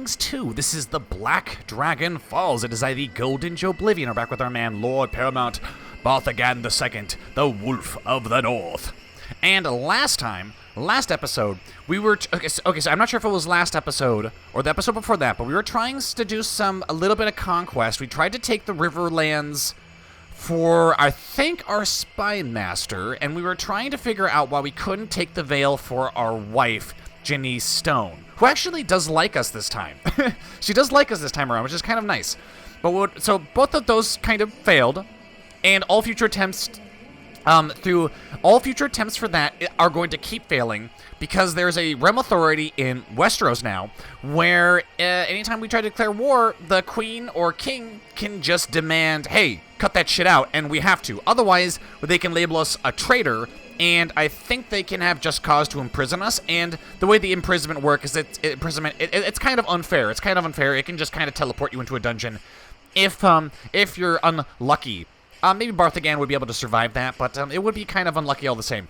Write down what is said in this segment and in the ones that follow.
Kings 2. This is the Black Dragon Falls. It is the Golden Oblivion. We're back with our man, Lord Paramount Barthogan II, the Wolf of the North. And last episode, we were... Okay, so I'm not sure if it was last episode or the episode before that, but we were trying to do a little bit of conquest. We tried to take the Riverlands for, I think, our spy master, and we were trying to figure out why we couldn't take the Vale for our wife, Jenny Stone, who actually does like us this time. She does like us this time around, which is kind of nice. But so both of those kind of failed, and all future attempts for that are going to keep failing because there's a realm authority in Westeros now where anytime we try to declare war, the queen or king can just demand, hey, cut that shit out, and we have to. Otherwise, they can label us a traitor, and I think they can have just cause to imprison us. And the way the imprisonment works is it's kind of unfair. It's kind of unfair. It can just kind of teleport you into a dungeon if you're unlucky. Maybe Barthogan would be able to survive that, but it would be kind of unlucky all the same.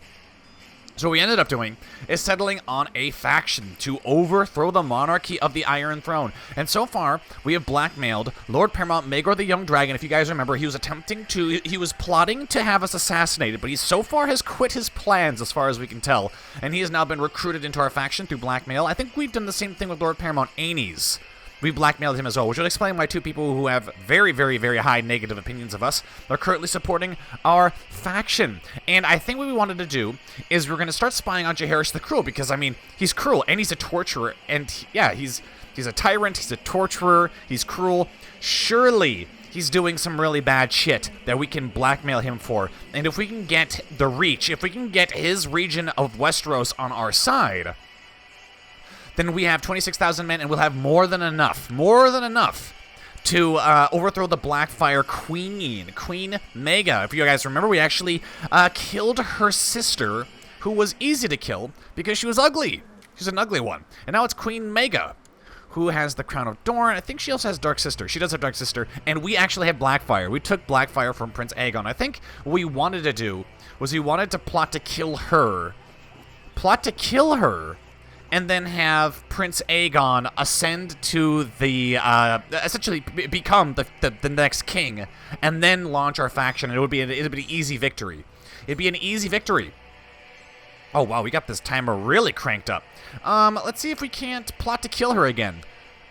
So what we ended up doing is settling on a faction to overthrow the monarchy of the Iron Throne. And so far, we have blackmailed Lord Paramount Maegor the Young Dragon. If you guys remember, he was plotting to have us assassinated, but he so far has quit his plans as far as we can tell. And he has now been recruited into our faction through blackmail. I think we've done the same thing with Lord Paramount Aenys. We blackmailed him as well, which would explain why two people who have very, very, very high negative opinions of us are currently supporting our faction. And I think what we wanted to do is we're going to start spying on Jaehaerys the Cruel, because, I mean, he's cruel, and he's a torturer, and, yeah, he's a tyrant, he's a torturer, he's cruel. Surely he's doing some really bad shit that we can blackmail him for. And if we can get the reach, if we can get his region of Westeros on our side, then we have 26,000 men, and we'll have more than enough to overthrow the Blackfyre Queen Mega. If you guys remember, we actually killed her sister, who was easy to kill because she was ugly. She's an ugly one. And now it's Queen Mega, who has the Crown of Dorne. I think she also has Dark Sister. She does have Dark Sister, and we actually have Blackfyre. We took Blackfyre from Prince Aegon. I think what we wanted to do was we wanted to plot to kill her, and then have Prince Aegon ascend to the, essentially become the next king, and then launch our faction. It would be an easy victory. It'd be an easy victory. Oh, wow, we got this timer really cranked up. Let's see if we can't plot to kill her again.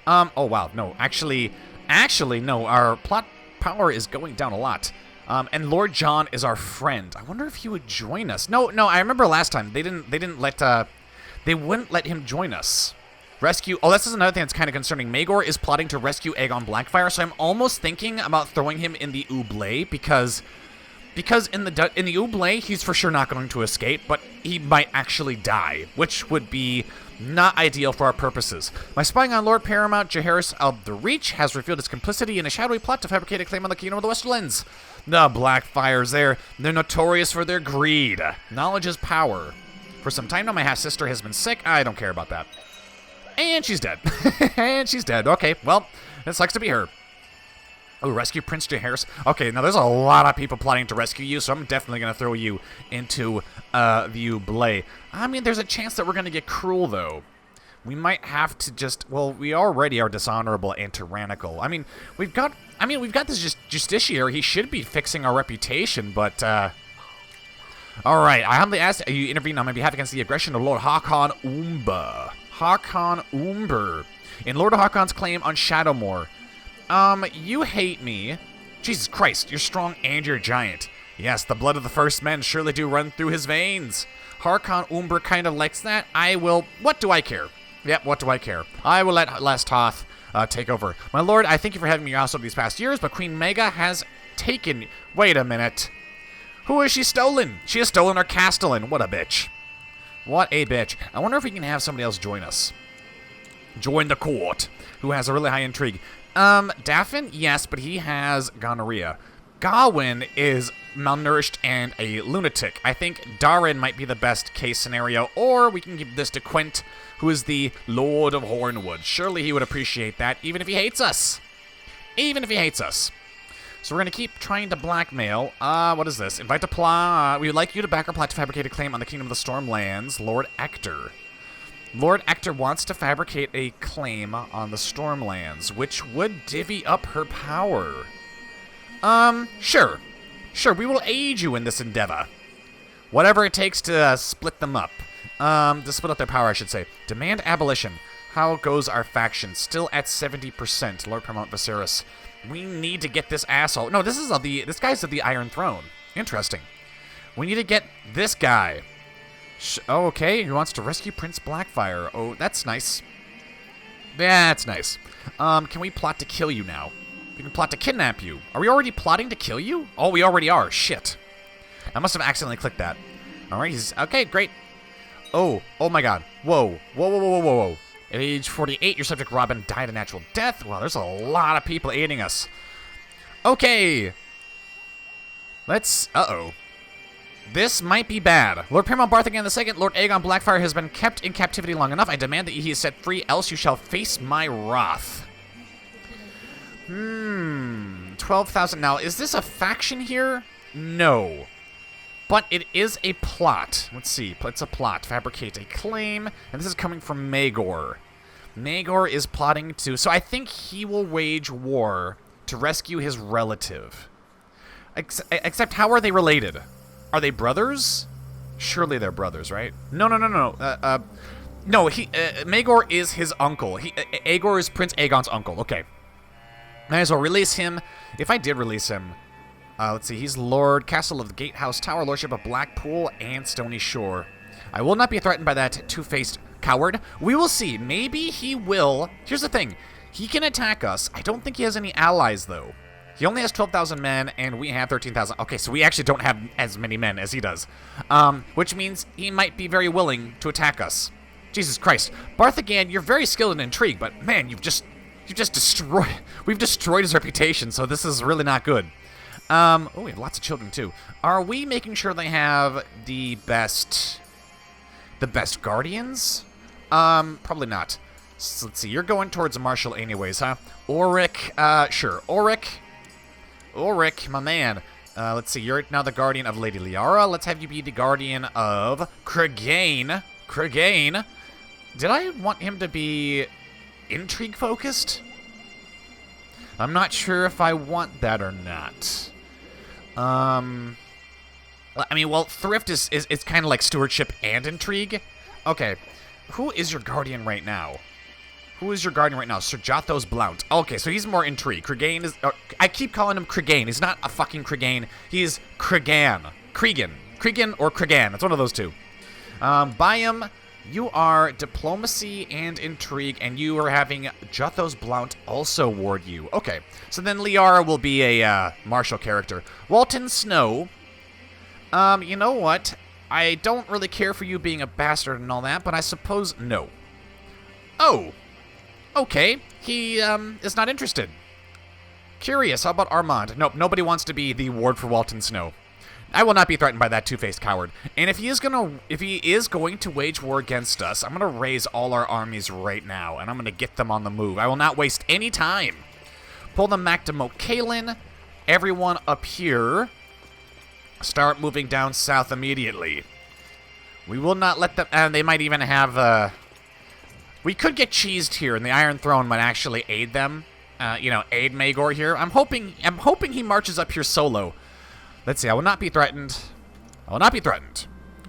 Oh, wow, no, actually, no, our plot power is going down a lot. And Lord John is our friend. I wonder if he would join us. No, I remember last time, they wouldn't let him join us. Rescue... Oh, this is another thing that's kind of concerning. Maegor is plotting to rescue Aegon Blackfyre, so I'm almost thinking about throwing him in the oubliette, because in the oubliette, he's for sure not going to escape, but he might actually die, which would be not ideal for our purposes. My spying on Lord Paramount Jaehaerys of the Reach has revealed his complicity in a shadowy plot to fabricate a claim on the Kingdom of the Westerlands. The Blackfyres, they're notorious for their greed. Knowledge is power. For some time now, my half-sister has been sick. I don't care about that. And she's dead. And she's dead. Okay, well, it sucks to be her. Oh, rescue Prince Jaehaerys. Okay, now there's a lot of people plotting to rescue you, so I'm definitely going to throw you into the oubliette. I mean, there's a chance that we're going to get cruel, though. We might have to just... Well, we already are dishonorable and tyrannical. I mean, we've got this justiciary. He should be fixing our reputation, but... Alright, I humbly ask that you intervene on my behalf against the aggression of Lord Hakon Umber. In Lord Hakon's claim on Shadowmoor. You hate me. Jesus Christ, you're strong and you're giant. Yes, the blood of the first men surely do run through his veins. Hakon Umber kind of likes that. What do I care? Yep, what do I care? I will let Last Hoth take over. My lord, I thank you for having me household these past years, but Queen Mega has taken... Wait a minute. Who has she stolen? She has stolen our castellan. What a bitch. What a bitch. I wonder if we can have somebody else join us. Join the court, who has a really high intrigue. Daffin? Yes, but he has gonorrhea. Gawain is malnourished and a lunatic. I think Darin might be the best case scenario, or we can give this to Quint, who is the Lord of Hornwood. Surely he would appreciate that, even if he hates us. So we're going to keep trying to blackmail. What is this? Invite to plot. We would like you to back our plot to fabricate a claim on the Kingdom of the Stormlands, Lord Ector. Lord Ector wants to fabricate a claim on the Stormlands, which would divvy up her power. Sure. Sure, we will aid you in this endeavor. Whatever it takes to split them up. To split up their power, I should say. Demand abolition. How goes our faction? Still at 70%, Lord Paramount Viserys. We need to get this asshole. No, this guy's at the Iron Throne. Interesting. We need to get this guy. Oh, okay. He wants to rescue Prince Blackfyre. Oh, that's nice. That's nice. Can we plot to kill you now? We can plot to kidnap you. Are we already plotting to kill you? Oh, we already are. Shit. I must have accidentally clicked that. All right, he's... Okay, great. Oh my god. Whoa. Whoa. At age 48, your subject Robin died a natural death. Wow, there's a lot of people aiding us. Okay. Let's... Uh-oh. This might be bad. Lord Paramount Barthogan II, Lord Aegon Blackfyre has been kept in captivity long enough. I demand that he is set free, else you shall face my wrath. 12,000. Now, is this a faction here? No. But it is a plot. Let's see. It's a plot. Fabricate a claim. And this is coming from Maegor. Maegor is plotting to... So I think he will wage war to rescue his relative. Except, how are they related? Are they brothers? Surely they're brothers, right? No. No, Maegor is his uncle. Aegor is Prince Aegon's uncle. Okay. Might as well release him. If I did release him... let's see, he's Lord, Castle of the Gatehouse Tower, Lordship of Blackpool, and Stony Shore. I will not be threatened by that two-faced coward. We will see. Maybe he will. Here's the thing. He can attack us. I don't think he has any allies, though. He only has 12,000 men, and we have 13,000. Okay, so we actually don't have as many men as he does. Which means he might be very willing to attack us. Jesus Christ. Barthogan, you're very skilled in intrigue, but man, you've just destroyed... We've destroyed his reputation, so this is really not good. Oh, we have lots of children, too. Are we making sure they have the best guardians? Probably not. So, let's see, you're going towards Marshall anyways, huh? Ulrich, sure. Ulrich, my man. Let's see, you're now the guardian of Lady Liara. Let's have you be the guardian of Clegane. Did I want him to be intrigue-focused? I'm not sure if I want that or not. I mean, well, thrift is kind of like stewardship and intrigue. Okay, who is your guardian right now? Sir Jothos Blount. Okay, so he's more intrigue. Clegane is... I keep calling him Clegane. He's not a fucking Clegane. He's Cregan. Cregan or Cregan. It's one of those two. Byam, you are diplomacy and intrigue, and you are having Jothos Blount also ward you. Okay, so then Liara will be a martial character. Walton Snow, you know what? I don't really care for you being a bastard and all that, but I suppose no. Oh, okay. He is not interested. Curious, how about Armand? Nope, nobody wants to be the ward for Walton Snow. I will not be threatened by that two-faced coward. And if he is going to wage war against us, I'm gonna raise all our armies right now, and I'm gonna get them on the move. I will not waste any time. Pull them back to Moat Cailin. Everyone up here, start moving down south immediately. We will not let them. And they might even have. We could get cheesed here, and the Iron Throne might actually aid them. Aid Maegor here. I'm hoping he marches up here solo. Let's see, I will not be threatened.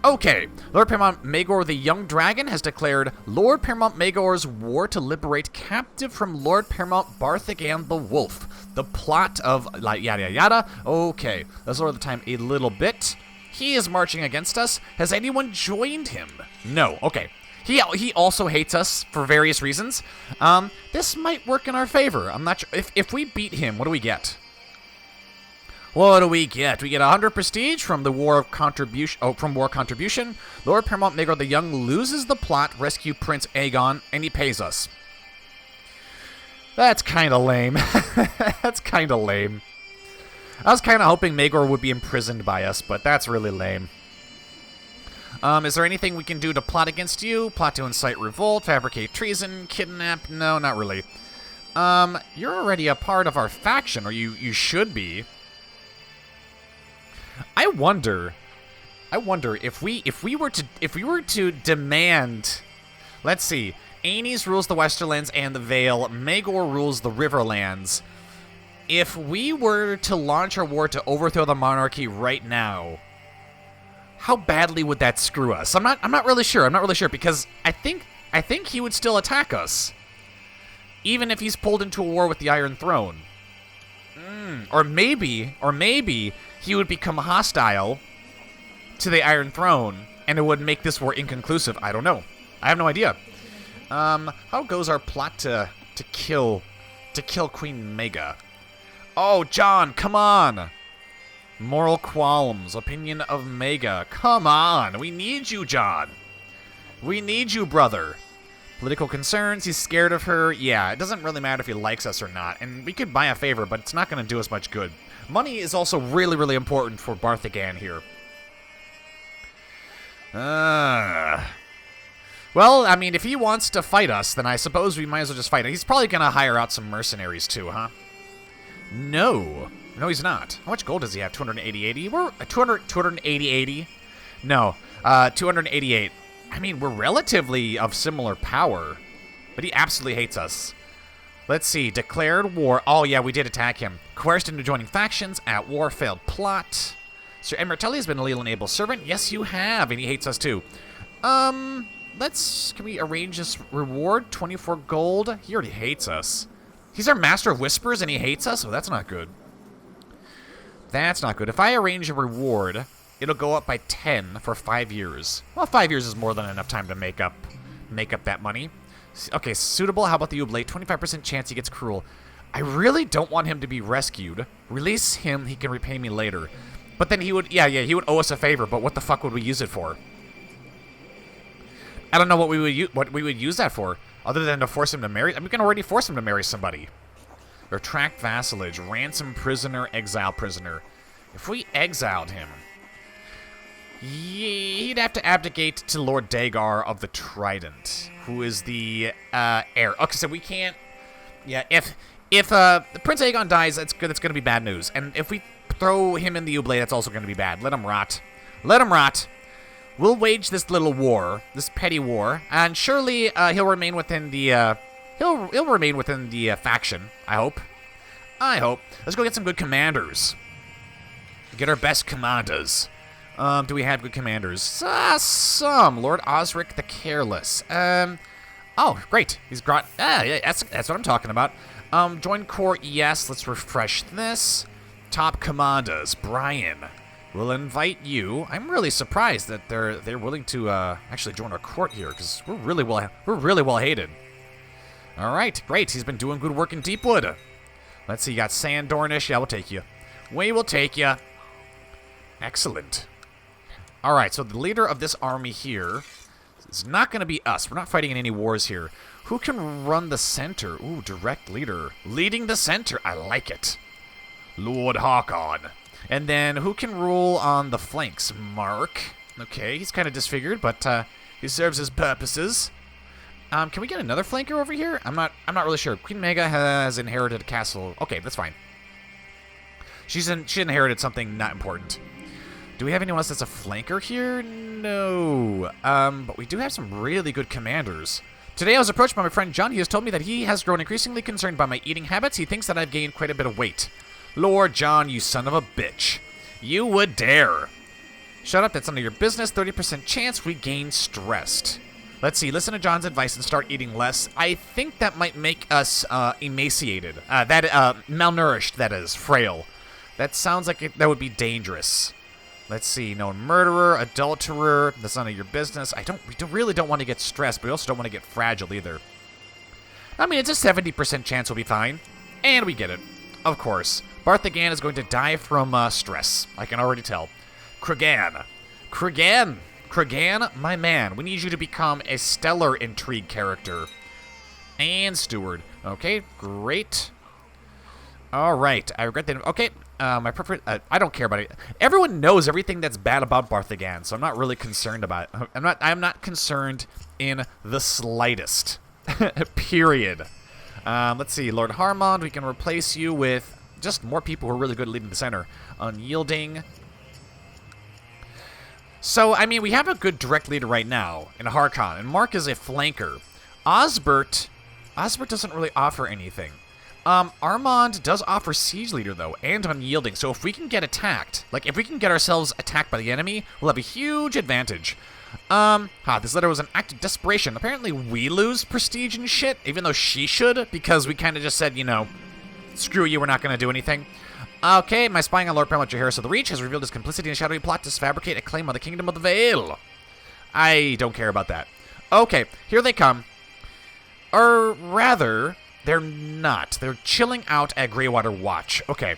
Okay, Lord Paramount Maegor the Young Dragon has declared Lord Paramount Maegor's war to liberate captive from Lord Paramount Barthogan the Wolf. The plot of yada yada. Okay, let's lower the time a little bit. He is marching against us. Has anyone joined him? No, okay. He also hates us for various reasons. This might work in our favor. I'm not sure. If we beat him, what do we get? What do we get? We get 100 prestige from the War Contribution. Lord Paramount Maegor the Young loses the plot, rescue Prince Aegon, and he pays us. That's kind of lame. I was kind of hoping Maegor would be imprisoned by us, but that's really lame. Is there anything we can do to plot against you? Plot to incite revolt, fabricate treason, kidnap? No, not really. You're already a part of our faction, or you should be. I wonder if we were to demand Let's see. Aenys rules the Westerlands and the Vale. Maegor rules the Riverlands. If we were to launch our war to overthrow the monarchy right now, how badly would that screw us? I'm not really sure. I'm not really sure because I think he would still attack us, even if he's pulled into a war with the Iron Throne. Or maybe he would become hostile to the Iron Throne, and it would make this war inconclusive. I don't know. I have no idea. How goes our plot to kill Queen Maega? Oh, Jon, come on! Moral qualms, opinion of Maega. Come on, we need you, Jon. We need you, brother. Political concerns, he's scared of her. Yeah, it doesn't really matter if he likes us or not, and we could buy a favor, but it's not going to do us much good. Money is also really, really important for Barthogan here. Well, I mean, if he wants to fight us, then I suppose we might as well just fight him. He's probably going to hire out some mercenaries too, huh? No. No, he's not. How much gold does he have? 280? We're 280? No, 288. I mean, we're relatively of similar power, but he absolutely hates us. Let's see. Declared war. Oh, yeah, we did attack him. Coerced into joining factions. At war. Failed plot. Sir Emertelli has been a leal and able servant. Yes, you have, and he hates us too. Can we arrange this reward? 24 gold? He already hates us. He's our master of whispers, and he hates us? Oh, that's not good. That's not good. If I arrange a reward, it'll go up by 10 for 5 years. Well, 5 years is more than enough time to make up that money. Okay, suitable. How about the oblate? 25% chance he gets cruel. I really don't want him to be rescued. Release him. He can repay me later. But then he would, he would owe us a favor. But what the fuck would we use it for? I don't know what we would use that for, other than to force him to marry. I mean, we can already force him to marry somebody. Retract vassalage, ransom prisoner, exile prisoner. If we exiled him, he'd have to abdicate to Lord Dagar of the Trident, who is the heir. Okay, so we can't. Yeah, if Prince Aegon dies, that's good. That's going to be bad news. And if we throw him in the Oubliette, that's also going to be bad. Let him rot. Let him rot. We'll wage this little war, this petty war, and surely he'll remain within the he'll remain within the faction. I hope. Let's go get some good commanders. Get our best commanders. Do we have good commanders? Some. Lord Osric the Careless. Oh, great. He's got. Yeah, that's what I'm talking about. Join court. Yes. Let's refresh this. Top commanders. Brian. We'll invite you. I'm really surprised that they're willing to actually join our court here, because we're really well hated. All right, great. He's been doing good work in Deepwood. Let's see. You got Sandornish. Yeah, we'll take you. We will take you. Excellent. All right. So the leader of this army here is not going to be us. We're not fighting in any wars here. Who can run the center? Ooh, direct leader. Leading the center. I like it. Lord Hakon. And then who can rule on the flanks? Mark. Okay, he's kind of disfigured, but he serves his purposes. Can we get another flanker over here? I'm not really sure. Queen Maega has inherited a castle. Okay, that's fine. She inherited something not important. Do we have anyone else that's a flanker here? No. But we do have some really good commanders. Today I was approached by my friend John. He has told me that he has grown increasingly concerned by my eating habits. He thinks that I've gained quite a bit of weight. Lord John, you son of a bitch. You would dare. Shut up, that's none of your business. 30% chance we gain stressed. Let's see, listen to John's advice and start eating less. I think that might make us emaciated. Malnourished, that is. Frail. That sounds like that would be dangerous. Let's see, known murderer, adulterer. That's none of your business. We really don't want to get stressed, but we also don't want to get fragile either. I mean, it's a 70% chance we'll be fine. And we get it. Of course. Barthogan is going to die from stress. I can already tell. Cregan, my man. We need you to become a stellar intrigue character. And steward. Okay, great. All right. I regret that. Okay, my preferred. I don't care about it. Everyone knows everything that's bad about Barthogan, so I'm not really concerned about it. I'm not concerned in the slightest. Period. Let's see, Lord Harmond. We can replace you with just more people who are really good at leading the center. Unyielding. So, I mean, we have a good direct leader right now in Harkon, and Mark is a flanker. Osbert doesn't really offer anything. Armand does offer siege leader, though, and unyielding, so if we can get attacked, like, if we can get ourselves attacked by the enemy, we'll have a huge advantage. This letter was an act of desperation. Apparently we lose prestige and shit, even though she should, because we kind of just said, you know, screw you, we're not going to do anything. Okay, my spying on Lord Paramount Jaehaerys of the Reach has revealed his complicity in a shadowy plot to fabricate a claim on the Kingdom of the Vale. I don't care about that. Okay, here they come. Or rather, they're not. They're chilling out at Greywater Watch. Okay.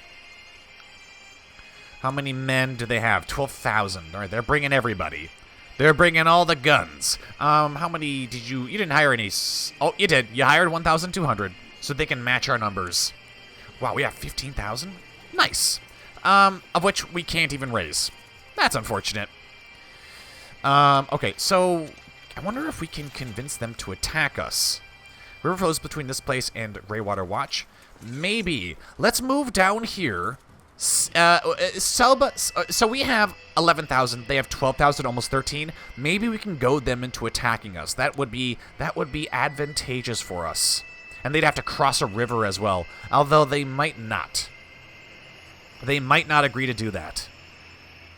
How many men do they have? 12,000. All right, they're bringing everybody. They're bringing all the guns. How many did you... You didn't hire any... Oh, you did. You hired 1,200, so they can match our numbers. Wow, we have 15,000? Nice. Of which we can't even raise. That's unfortunate. Okay, so... I wonder if we can convince them to attack us. River flows between this place and Greywater Watch. Maybe. Let's move down here. So we have 11,000. They have 12,000, almost 13. Maybe we can goad them into attacking us. That would be advantageous for us. And they'd have to cross a river as well. Although they might not. They might not agree to do that.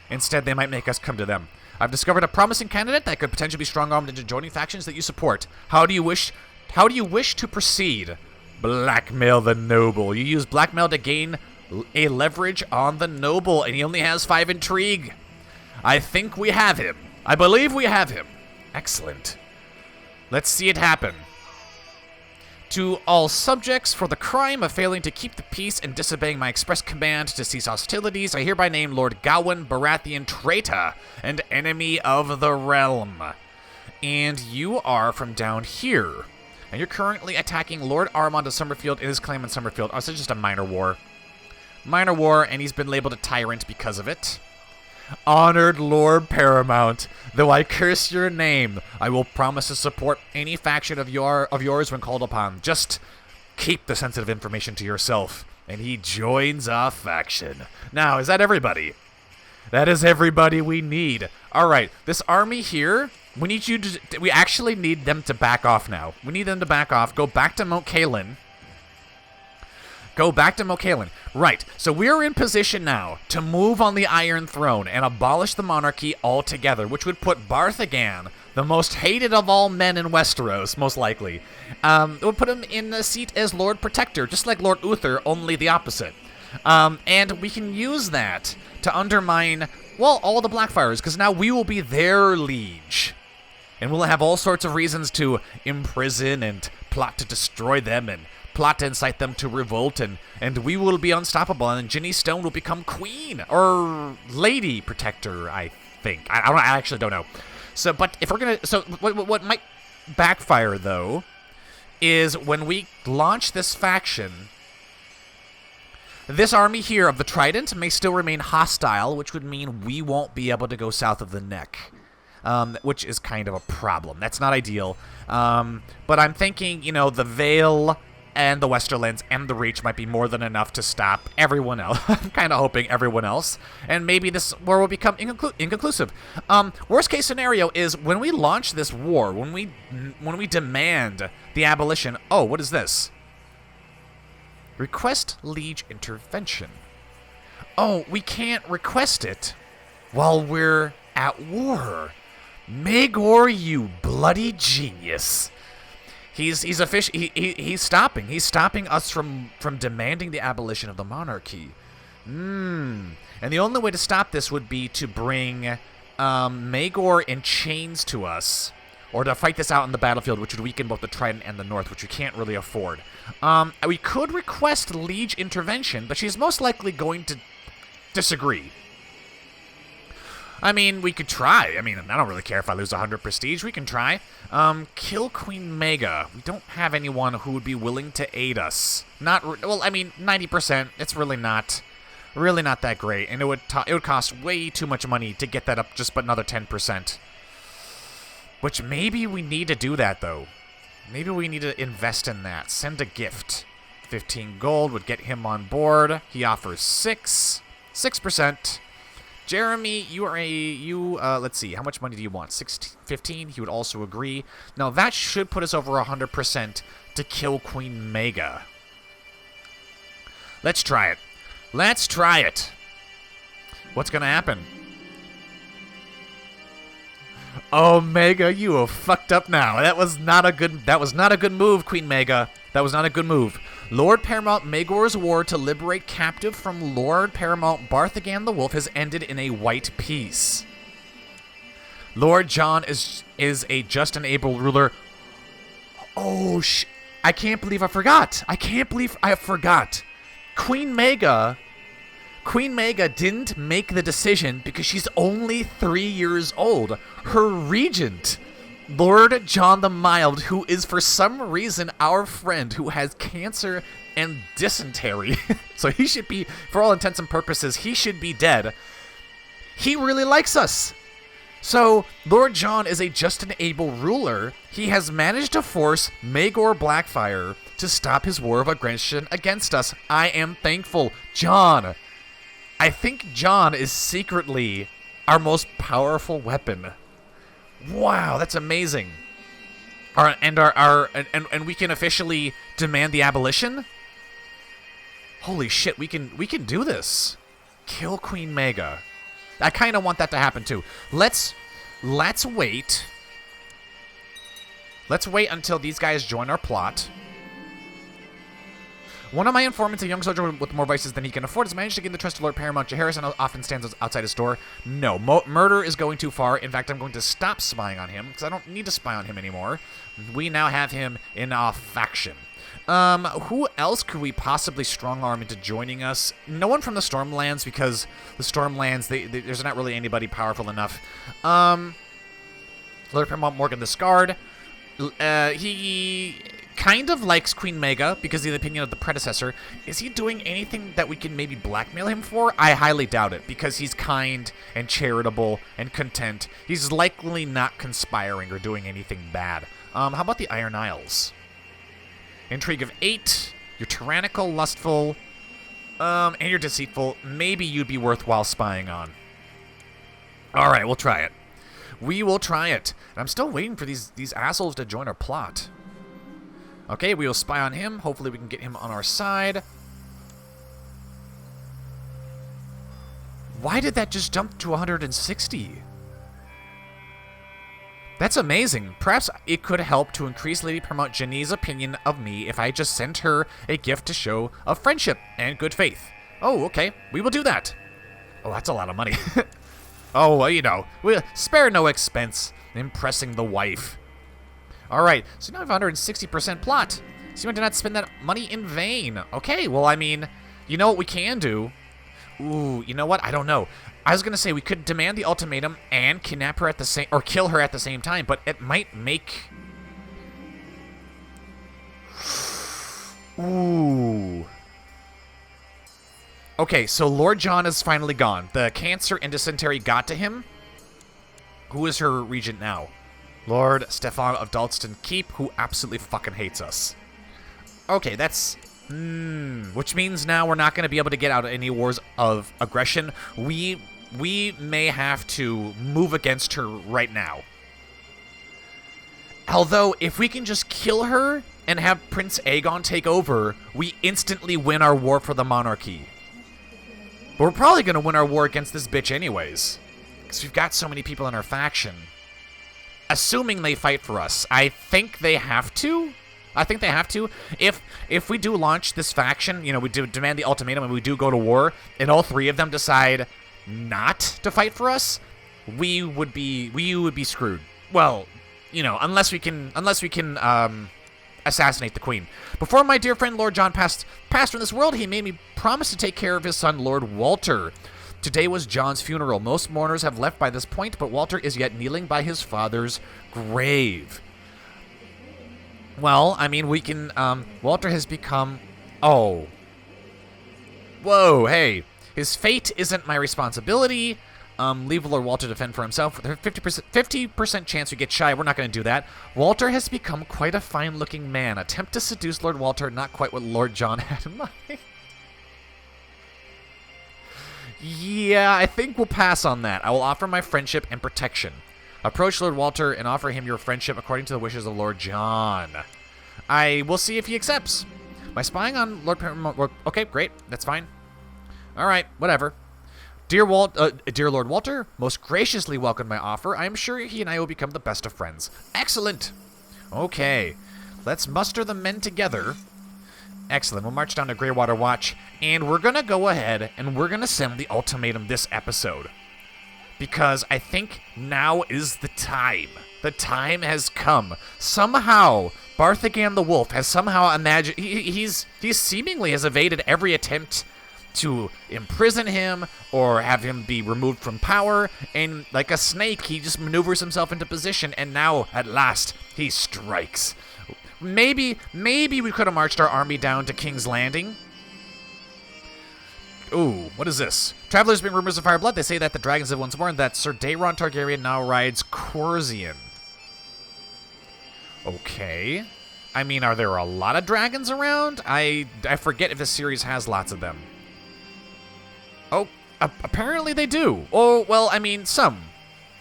Instead, they might make us come to them. I've discovered a promising candidate that could potentially be strong-armed into joining factions that you support. How do you wish to proceed? Blackmail the noble. You use blackmail to gain a leverage on the noble, and he only has 5 intrigue. I think we have him. I believe we have him. Excellent. Let's see it happen. To all subjects, for the crime of failing to keep the peace and disobeying my express command to cease hostilities, I hereby name Lord Gawain Baratheon traitor and enemy of the realm. And you are from down here. And you're currently attacking Lord Armand of Summerfield in his claim in Summerfield. Oh, so it's just a minor war. Minor war, and he's been labeled a tyrant because of it. Honored Lord Paramount, though I curse your name, I will promise to support any faction of yours when called upon. Just keep the sensitive information to yourself. And he joins our faction. Now, is that everybody? That is everybody we need. All right, this army here, we actually need them to back off now. We need them to back off, go back to Mount Caelan. Go back to Mokalan. Right, so we're in position now to move on the Iron Throne and abolish the monarchy altogether, which would put Barthogan, the most hated of all men in Westeros, most likely. It would put him in the seat as Lord Protector, just like Lord Uther, only the opposite. And we can use that to undermine, well, all the Blackfyres, because now we will be their liege. And we'll have all sorts of reasons to imprison and plot to destroy them and plot to incite them to revolt, and we will be unstoppable, and Ginny Stone will become queen, or lady protector, I think. I actually don't know. So, but if we're gonna, so what might backfire, though, is when we launch this faction, this army here of the Trident may still remain hostile, which would mean we won't be able to go south of the Neck. Which is kind of a problem. That's not ideal. But I'm thinking, you know, the Vale and the Westerlands and the Reach might be more than enough to stop everyone else. I'm kind of hoping everyone else. And maybe this war will become inconclusive. Worst case scenario is when we launch this war, when we demand the abolition. Oh, what is this? Request liege intervention. Oh, we can't request it while we're at war. Maegor, you bloody genius. He's stopping us from demanding the abolition of the monarchy. And the only way to stop this would be to bring Maegor in chains to us, or to fight this out on the battlefield, which would weaken both the Trident and the North, which we can't really afford. We could request liege intervention, but she's most likely going to disagree. I mean, we could try. I mean, I don't really care if I lose 100 prestige. We can try. Kill Queen Mega. We don't have anyone who would be willing to aid us. Well, I mean, 90%. It's really not that great, and it would cost way too much money to get that up just but another 10%. Which maybe we need to do that, though. Maybe we need to invest in that. Send a gift. 15 gold would get him on board. He offers 6%. Jeremy, you are let's see, how much money do you want? 16, 15? He would also agree. Now, that should put us over 100% to kill Queen Mega. Let's try it. Let's try it. What's gonna happen? Oh, Mega, you are fucked up now. That was not a good move, Queen Mega. That was not a good move. Lord Paramount Maegor's war to liberate captive from Lord Paramount Barthogan the Wolf has ended in a white peace. Lord Jon is a just and able ruler. Oh, I can't believe I forgot. I can't believe I forgot. Queen Mega didn't make the decision because she's only 3 years old. Her regent, Lord Jon the Mild, who is for some reason our friend who has cancer and dysentery. So he should be, for all intents and purposes, he should be dead. He really likes us. So Lord Jon is a just and able ruler. He has managed to force Maegor Blackfyre to stop his war of aggression against us. I am thankful. Jon. I think Jon is secretly our most powerful weapon. Wow, that's amazing. And we can officially demand the abolition? Holy shit, we can do this. Kill Queen Mega. I kind of want that to happen too. Let's wait. Let's wait until these guys join our plot. One of my informants, a young soldier with more vices than he can afford, has managed to gain the trust of Lord Paramount Jaehaerys and often stands outside his door. No, murder is going too far. In fact, I'm going to stop spying on him, because I don't need to spy on him anymore. We now have him in our faction. Who else could we possibly strong-arm into joining us? No one from the Stormlands, because the Stormlands, there's not really anybody powerful enough. Lord Paramount Morgan the Scarred. He kind of likes Queen Mega because of the opinion of the predecessor. Is he doing anything that we can maybe blackmail him for? I highly doubt it because he's kind and charitable and content. He's likely not conspiring or doing anything bad. How about the Iron Isles? Intrigue of 8. You're tyrannical, lustful, and you're deceitful. Maybe you'd be worthwhile spying on. All right, we'll try it. We will try it. And I'm still waiting for these assholes to join our plot. Okay, we will spy on him. Hopefully we can get him on our side. Why did that just jump to 160? That's amazing. Perhaps it could help to increase Lady Paramount Jenny's opinion of me if I just sent her a gift to show of friendship and good faith. Oh, okay. We will do that. Oh, that's a lot of money. Oh, well, you know, we'll spare no expense impressing the wife. All right, so now I have 160% plot. So you did not spend that money in vain. Okay, well, I mean, you know what we can do? Ooh, you know what? I don't know. I was gonna say we could demand the ultimatum and kidnap her at the same, or kill her at the same time, but it might make. Ooh. Okay, so Lord Jon is finally gone. The cancer and dysentery got to him. Who is her regent now? Lord Stefan of Dalston Keep, who absolutely fucking hates us. Okay, that's... which means now we're not going to be able to get out of any wars of aggression. We may have to move against her right now. Although, if we can just kill her and have Prince Aegon take over, we instantly win our war for the monarchy. But we're probably going to win our war against this bitch anyways. Because we've got so many people in our faction. Assuming they fight for us. I think they have to. I think they have to. If we do launch this faction, you know, we do demand the ultimatum and we do go to war, and all three of them decide not to fight for us, we would be screwed. Well, you know, unless we can assassinate the queen. Before my dear friend Lord Jon passed from this world, he made me promise to take care of his son Lord Walter. Today was Jon's funeral. Most mourners have left by this point, but Walter is yet kneeling by his father's grave. Well, I mean, we can, Walter has become, oh. Whoa, hey. His fate isn't my responsibility. Leave Lord Walter to fend for himself. There's a 50% chance we get shy. We're not going to do that. Walter has become quite a fine-looking man. Attempt to seduce Lord Walter, not quite what Lord Jon had in mind. Yeah, I think we'll pass on that. I will offer my friendship and protection. Approach Lord Walter and offer him your friendship according to the wishes of Lord John. I will see if he accepts. My spying on Lord Paramount... Okay, great. That's fine. All right, whatever. Dear Lord Walter, most graciously welcome my offer. I am sure he and I will become the best of friends. Excellent. Okay, let's muster the men together. Excellent. We'll march down to Greywater Watch, and we're going to go ahead and we're going to send the ultimatum this episode. Because I think now is the time. The time has come. Somehow, Barthogan the Wolf has somehow imagined... He seemingly has evaded every attempt to imprison him or have him be removed from power, and like a snake, he just maneuvers himself into position, and now, at last, he strikes. Maybe we could have marched our army down to King's Landing. Ooh, what is this? Travelers bring rumors of fire blood. They say that the dragons have once warned that Sir Daeron Targaryen now rides Corsian. Okay. I mean, are there a lot of dragons around? I forget if this series has lots of them. Oh, apparently they do. Oh, well, I mean, some.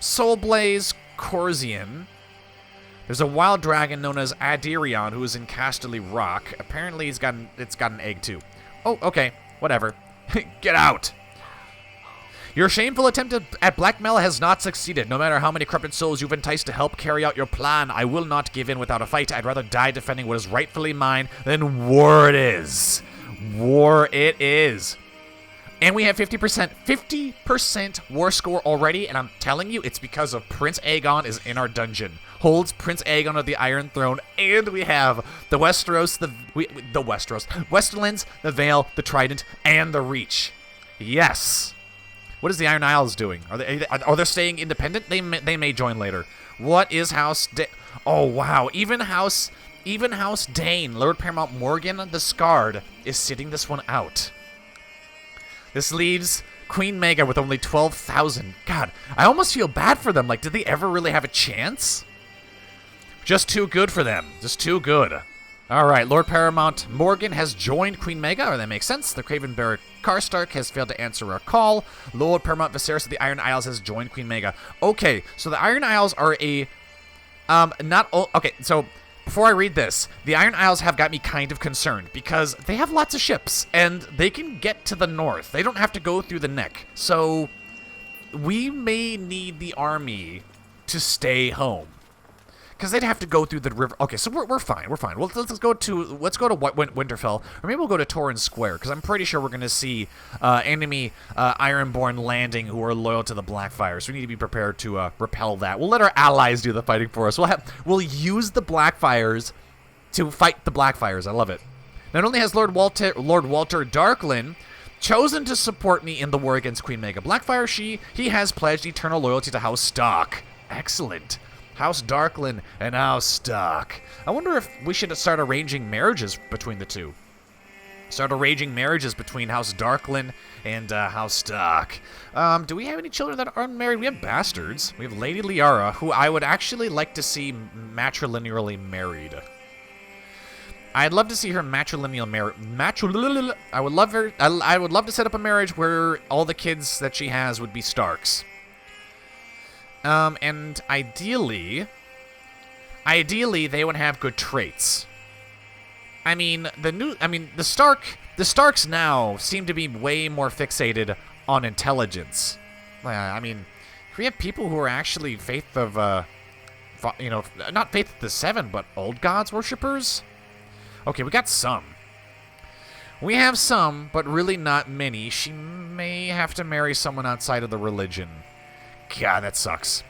Soulblaze Corsian. There's a wild dragon known as Adirion who is in Casterly Rock. Apparently it's got an egg too. Oh, okay. Whatever. Get out. Your shameful attempt at blackmail has not succeeded. No matter how many corrupted souls you've enticed to help carry out your plan, I will not give in without a fight. I'd rather die defending what is rightfully mine than war it is. War it is. And we have 50%. 50% war score already, and I'm telling you, it's because of Prince Aegon is in our dungeon. Holds Prince Aegon of the Iron Throne, and we have the Westeros, Westerlands, the Vale, the Trident, and the Reach. Yes. What is the Iron Isles doing? Are they staying independent? They may join later. What is House Oh wow, even House Dane, Lord Paramount Morgan the Scarred is sitting this one out. This leaves Queen Maega with only 12,000. God, I almost feel bad for them. Like, did they ever really have a chance? Just too good for them. Just too good. All right, Lord Paramount Morgan has joined Queen Maega, or that makes sense. The Craven Bear Karstark has failed to answer our call. Lord Paramount Viserys of the Iron Isles has joined Queen Maega. Okay, so the Iron Isles are a... Okay, so... Before I read this, the Iron Isles have got me kind of concerned because they have lots of ships and they can get to the north. They don't have to go through the neck. So we may need the army to stay home because they'd have to go through the river. Okay, so we're fine. We're fine. Well, let's go to Winterfell, or maybe we'll go to Torrhen Square because I'm pretty sure we're going to see enemy Ironborn landing who are loyal to the Blackfyre. So we need to be prepared to repel that. We'll let our allies do the fighting for us. We'll use the Blackfyres to fight the Blackfyres. I love it. Not only has Lord Walter Darklyn chosen to support me in the war against Queen Maega Blackfyre, he has pledged eternal loyalty to House Stark. Excellent. House Darklyn and House Stark. I wonder if we should start arranging marriages between the two. Start arranging marriages between House Darklyn and House Stark. Do we have any children that are unmarried? We have bastards. We have Lady Liara, who I would actually like to see matrilineally married. I'd love to see her matrilineal married. I would love her. I would love to set up a marriage where all the kids that she has would be Starks. And ideally they would have good traits. I mean, the Starks now seem to be way more fixated on intelligence. I mean, we have people who are actually faith of, not faith of the Seven, but old gods worshippers. Okay, we got some. We have some, but really not many. She may have to marry someone outside of the religion. God, that sucks.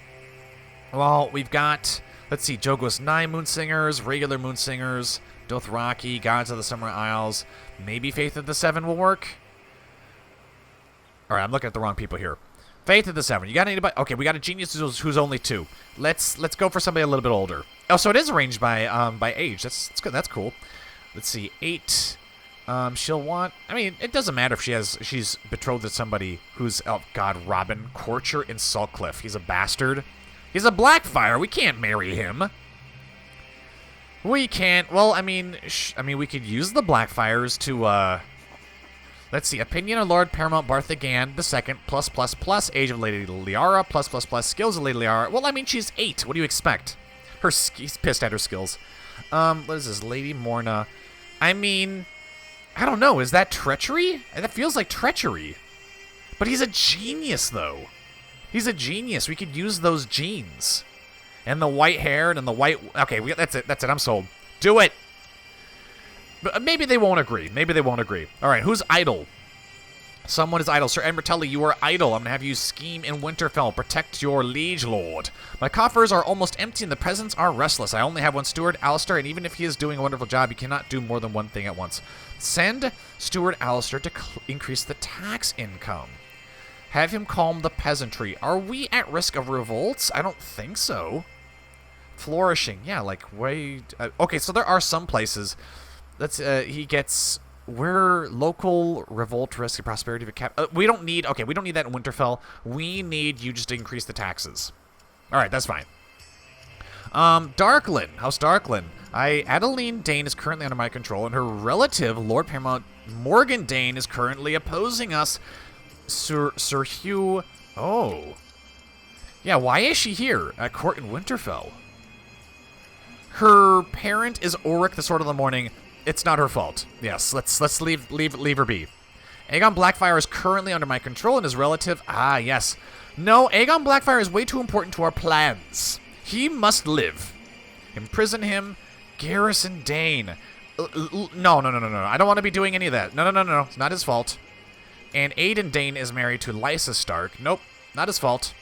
Well, we've got, let's see, Jogos Nye Moonsingers, regular Moonsingers, Dothraki, Gods of the Summer Isles. Maybe Faith of the Seven will work. All right, I'm looking at the wrong people here. Faith of the Seven. You got anybody? Okay, we got a genius who's only 2. Let's go for somebody a little bit older. Oh, so it is arranged by age. That's good. That's cool. Let's see, 8. She'll want... I mean, it doesn't matter if she's betrothed to somebody who's... Oh, God, Robin Corcher in Saltcliffe. He's a bastard. He's a Blackfyre. We can't marry him. We can't... Well, I mean, we could use the Blackfyres Let's see. Opinion of Lord Paramount Barthogan II, plus, plus, plus. Age of Lady Liara, plus, plus, plus. Skills of Lady Liara. Well, I mean, she's 8. What do you expect? He's pissed at her skills. What is this? Lady Morna. I mean, I don't know. Is that treachery? That feels like treachery. But he's a genius, though. He's a genius. We could use those genes. And the white hair and the white... Okay, that's it. That's it. I'm sold. Do it. But maybe they won't agree. Maybe they won't agree. All right, who's idle? Someone is idle. Sir Ambertelli, you are idle. I'm going to have you scheme in Winterfell. Protect your liege lord. My coffers are almost empty and the peasants are restless. I only have one steward, Alistair, and even if he is doing a wonderful job, he cannot do more than one thing at once. Send steward Alistair to increase the tax income. Have him calm the peasantry. Are we at risk of revolts? I don't think so. Flourishing. Yeah, like way... okay, so there are some places... he gets, we're local revolt risk and prosperity of cap. We don't need, okay, we don't need that in Winterfell. We need you just to increase the taxes. All right, that's fine. Darklyn, House Darklyn. Adeline Dane is currently under my control, and her relative, Lord Paramount Morgan Dane, is currently opposing us. Sir Hugh, oh. Yeah, why is she here at court in Winterfell? Her parent is Oric, the Sword of the Morning. It's not her fault. Yes, let's leave her be. Aegon Blackfyre is currently under my control and his relative... Ah, yes. No, Aegon Blackfyre is way too important to our plans. He must live. Imprison him. Garrison Dane. No. I don't want to be doing any of that. No. It's not his fault. And Aiden Dane is married to Lysa Stark. Nope, not his fault.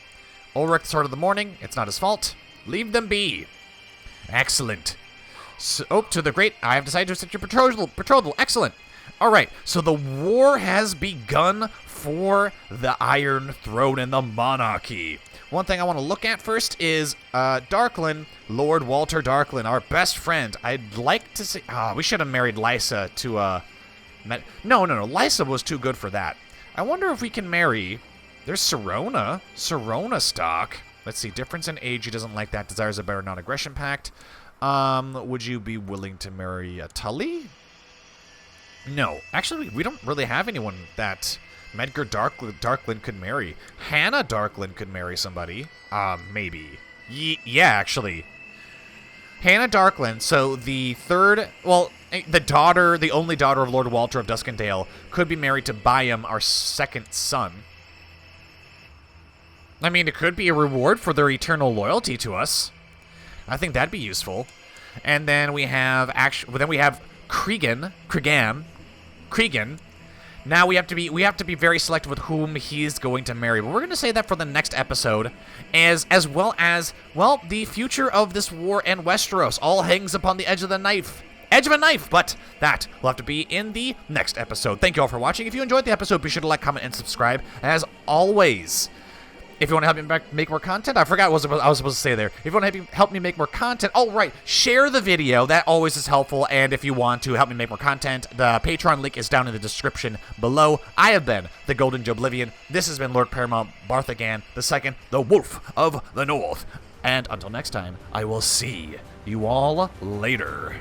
Ulrich, the Sword of the Morning. It's not his fault. Leave them be. Excellent. So, to the great... I have decided to accept your betrothal. Excellent. All right, so the war has begun for the Iron Throne and the monarchy. One thing I want to look at first is Darklyn, Lord Walter Darklyn, our best friend. I'd like to see... we should have married Lysa to... No. Lysa was too good for that. I wonder if we can marry... There's Serona. Serona Stark. Let's see. Difference in age. He doesn't like that. Desires a better non-aggression pact. Would you be willing to marry a Tully? No. Actually, we don't really have anyone that Medgar Darklyn could marry. Hannah Darklyn could marry somebody. Maybe. Yeah, actually. Hannah Darklyn, so the third... Well, the only daughter of Lord Walter of Duskendale, could be married to Byam, our second son. I mean, it could be a reward for their eternal loyalty to us. I think that'd be useful. And then we have Cregan. Now we have to be very selective with whom he's going to marry. But we're going to say that for the next episode, as well as, well, the future of this war and Westeros all hangs upon the edge of the knife. Edge of a knife, but that will have to be in the next episode. Thank you all for watching. If you enjoyed the episode, be sure to like, comment, and subscribe. As always, if you want to help me make more content, I forgot what I was supposed to say there. If you want to help me make more content, oh, right, share the video. That always is helpful. And if you want to help me make more content, the Patreon link is down in the description below. I have been the Golden Joblivion. This has been Lord Paramount Barthogan II, the Wolf of the North. And until next time, I will see you all later.